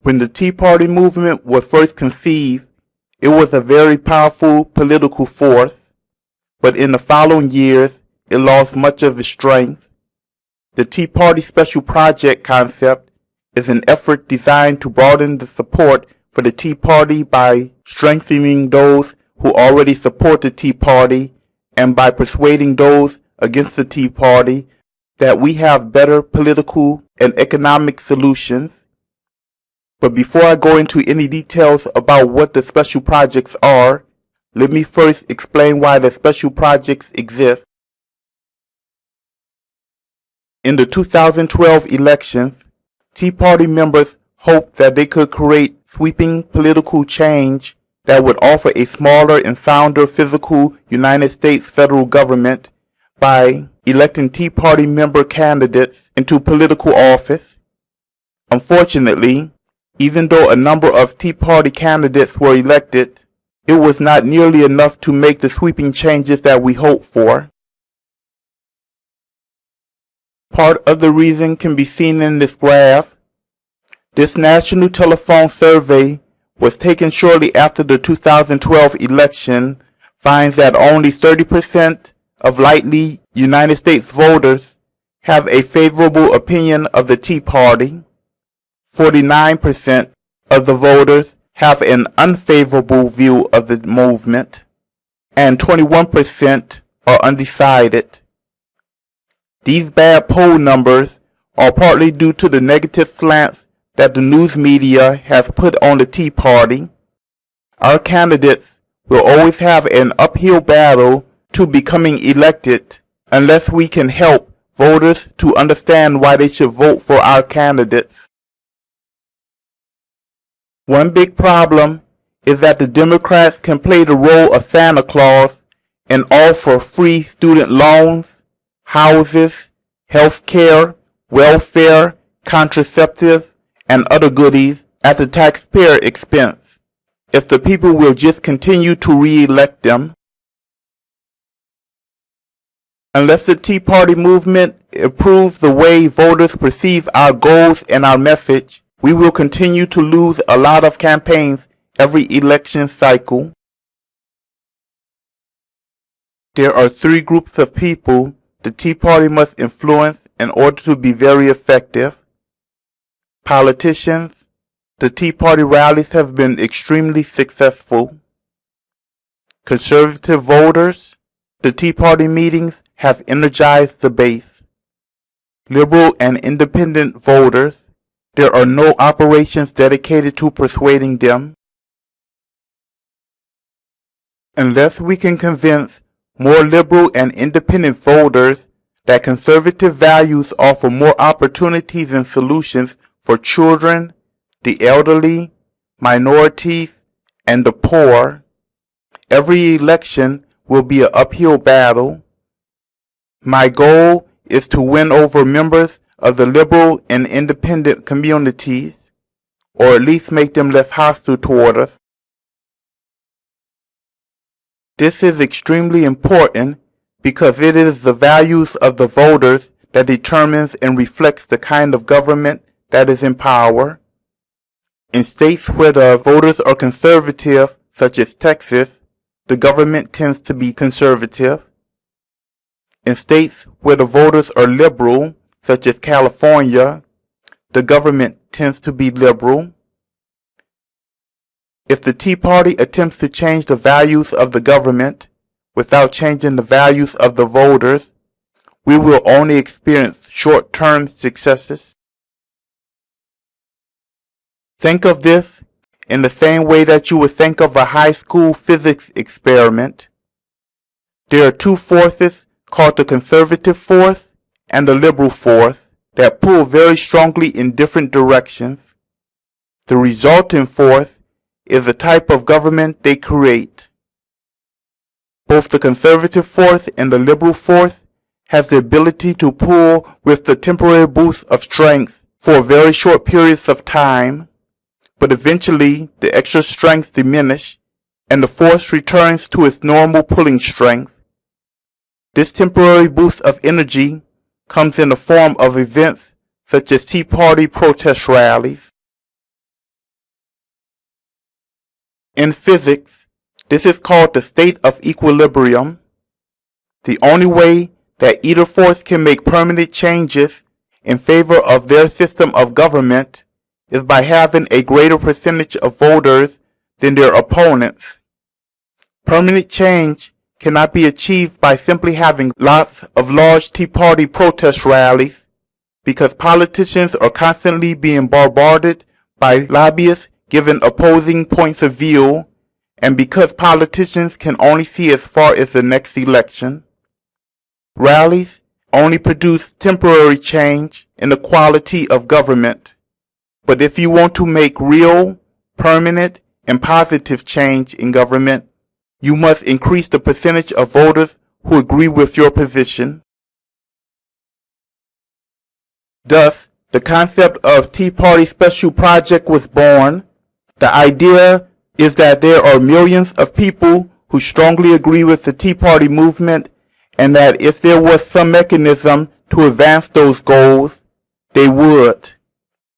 When the Tea Party movement was first conceived, it was a very powerful political force, but in the following years, it lost much of its strength. The Tea Party Special Project concept is an effort designed to broaden the support for the Tea Party by strengthening those who already support the Tea Party and by persuading those against the Tea Party that we have better political and economic solutions. But before I go into any details about what the special projects are, let me first explain why the special projects exist. In the 2012 elections, Tea Party members hoped that they could create sweeping political change that would offer a smaller and sounder physical United States federal government by electing Tea Party member candidates into political office. Unfortunately, even though a number of Tea Party candidates were elected, it was not nearly enough to make the sweeping changes that we hoped for. Part of the reason can be seen in this graph. This national telephone survey was taken shortly after the 2012 election finds that only 30% of likely United States voters have a favorable opinion of the Tea Party. 49% of the voters have an unfavorable view of the movement, and 21% are undecided. These bad poll numbers are partly due to the negative slants that the news media has put on the Tea Party. Our candidates will always have an uphill battle to becoming elected unless we can help voters to understand why they should vote for our candidates. One big problem is that the Democrats can play the role of Santa Claus and offer free student loans, houses, health care, welfare, contraceptives, and other goodies at the taxpayer expense if the people will just continue to re-elect them. Unless the Tea Party movement improves the way voters perceive our goals and our message, we will continue to lose a lot of campaigns every election cycle. There are three groups of people the Tea Party must influence in order to be very effective. Politicians. The Tea Party rallies have been extremely successful. Conservative voters. The Tea Party meetings have energized the base. Liberal and independent voters. There are no operations dedicated to persuading them. Unless we can convince more liberal and independent voters that conservative values offer more opportunities and solutions for children, the elderly, minorities, and the poor, every election will be an uphill battle. My goal is to win over members of the liberal and independent communities, or at least make them less hostile toward us. This is extremely important because it is the values of the voters that determines and reflects the kind of government that is in power. In states where the voters are conservative, such as Texas, the government tends to be conservative. In states where the voters are liberal, such as California, the government tends to be liberal. If the Tea Party attempts to change the values of the government without changing the values of the voters, we will only experience short-term successes. Think of this in the same way that you would think of a high school physics experiment. There are two forces called the conservative force and the liberal force that pull very strongly in different directions. The resulting force is the type of government they create. Both the conservative force and the liberal force have the ability to pull with the temporary boost of strength for very short periods of time, but eventually the extra strength diminishes and the force returns to its normal pulling strength. This temporary boost of energy comes in the form of events such as Tea Party protest rallies. In physics, this is called the state of equilibrium. The only way that either force can make permanent changes in favor of their system of government is by having a greater percentage of voters than their opponents. Permanent change cannot be achieved by simply having lots of large Tea Party protest rallies, because politicians are constantly being bombarded by lobbyists giving opposing points of view, and because politicians can only see as far as the next election. Rallies only produce temporary change in the quality of government. But if you want to make real, permanent, and positive change in government, you must increase the percentage of voters who agree with your position. Thus, the concept of Tea Party Special Project was born. The idea is that there are millions of people who strongly agree with the Tea Party movement, and that if there was some mechanism to advance those goals, they would.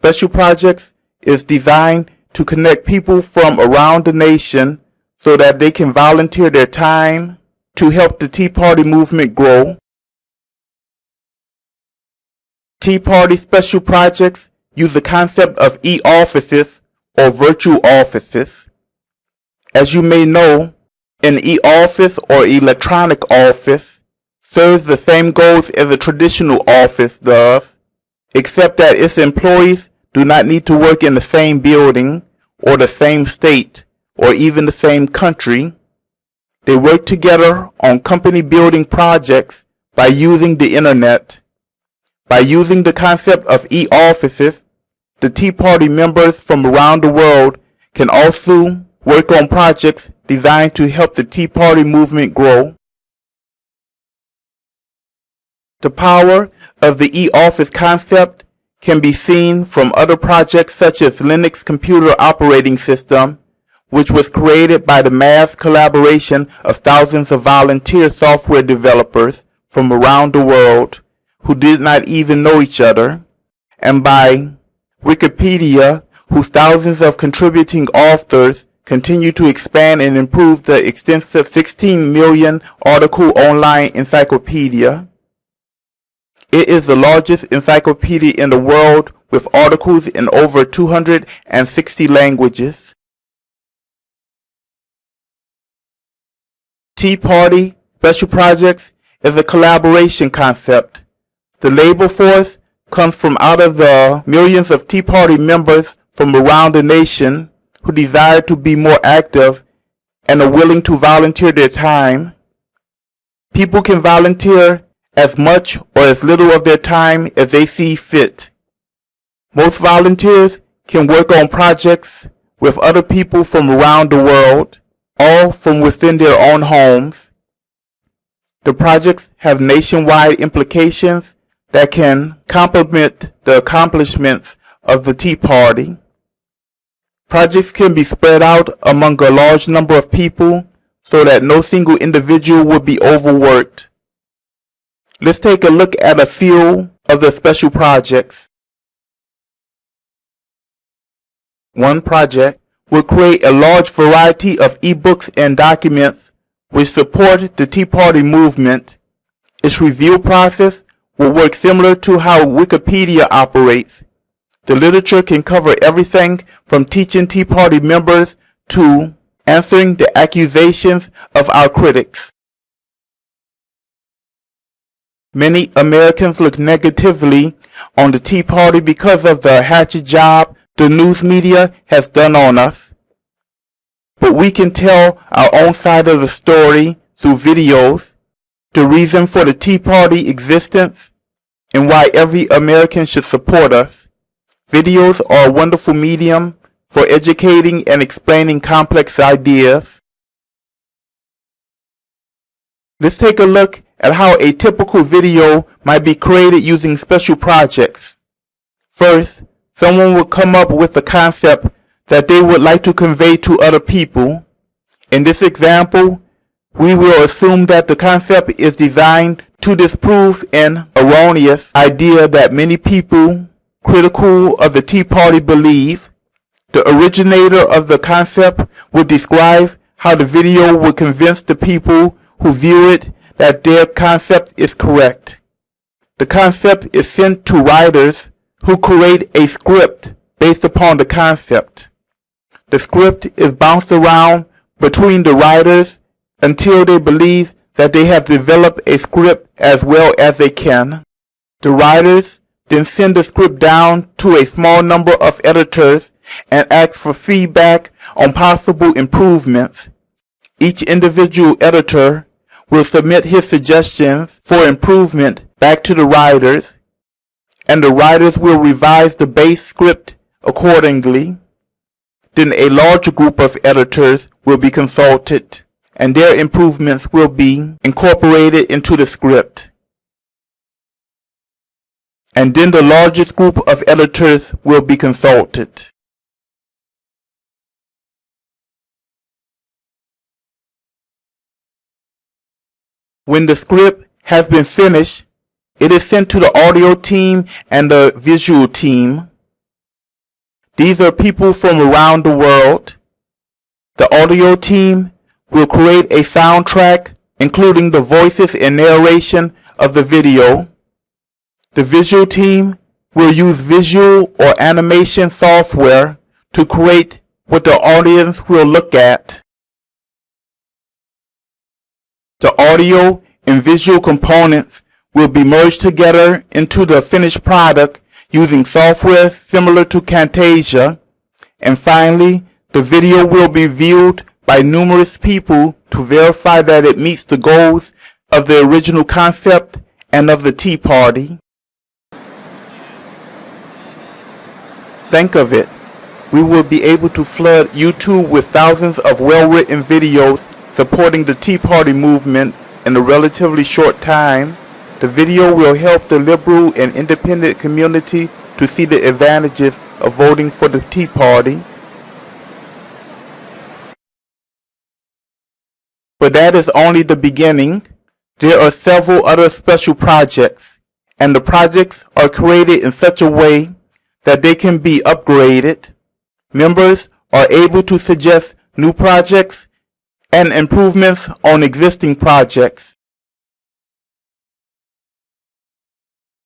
Special Projects is designed to connect people from around the nation so that they can volunteer their time to help the Tea Party movement grow. Tea Party Special Projects use the concept of e-offices or virtual offices. As you may know, an e-office or electronic office serves the same goals as a traditional office does, except that its employees do not need to work in the same building or the same state or even the same country. They work together on company building projects by using the internet. By using the concept of e-offices, the Tea Party members from around the world can also work on projects designed to help the Tea Party movement grow. The power of the e-office concept can be seen from other projects such as Linux computer operating system, which was created by the mass collaboration of thousands of volunteer software developers from around the world who did not even know each other, and by Wikipedia, whose thousands of contributing authors continue to expand and improve the extensive 16 million article online encyclopedia. It is the largest encyclopedia in the world with articles in over 260 languages. Tea Party Special Projects is a collaboration concept. The labor force comes from out of the millions of Tea Party members from around the nation who desire to be more active and are willing to volunteer their time. People can volunteer as much or as little of their time as they see fit. Most volunteers can work on projects with other people from around the world, all from within their own homes. The projects have nationwide implications that can complement the accomplishments of the Tea Party. Projects can be spread out among a large number of people so that no single individual will be overworked. Let's take a look at a few of the special projects. One project will create a large variety of ebooks and documents which support the Tea Party movement. Its review process will work similar to how Wikipedia operates. The literature can cover everything from teaching Tea Party members to answering the accusations of our critics. Many Americans look negatively on the Tea Party because of the hatchet job the news media has done on us. But we can tell our own side of the story through videos, the reason for the Tea Party existence, and why every American should support us. Videos are a wonderful medium for educating and explaining complex ideas. Let's take a look at how a typical video might be created using special projects. First, someone will come up with a concept that they would like to convey to other people. In this example, we will assume that the concept is designed to disprove an erroneous idea that many people critical of the Tea Party believe. The originator of the concept would describe how the video would convince the people who view it that their concept is correct. The concept is sent to writers who create a script based upon the concept. The script is bounced around between the writers until they believe that they have developed a script as well as they can. The writers then send the script down to a small number of editors and ask for feedback on possible improvements. Each individual editor will submit his suggestions for improvement back to the writers, and the writers will revise the base script accordingly. Then a larger group of editors will be consulted, and their improvements will be incorporated into the script. And then the largest group of editors will be consulted. When the script has been finished, it is sent to the audio team and the visual team. These are people from around the world. The audio team will create a soundtrack including the voices and narration of the video. The visual team will use visual or animation software to create what the audience will look at. The audio and visual components will be merged together into the finished product using software similar to Camtasia, and finally, the video will be viewed by numerous people to verify that it meets the goals of the original concept and of the Tea Party. Think of it. We will be able to flood YouTube with thousands of well-written videos supporting the Tea Party movement in a relatively short time. The video will help the liberal and independent community to see the advantages of voting for the Tea Party. But that is only the beginning. There are several other special projects, and the projects are created in such a way that they can be upgraded. Members are able to suggest new projects and improvements on existing projects.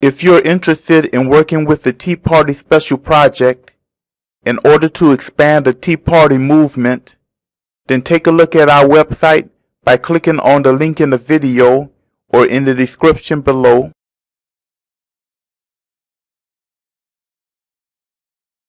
If you're interested in working with the Tea Party Special Project in order to expand the Tea Party movement, then take a look at our website by clicking on the link in the video or in the description below.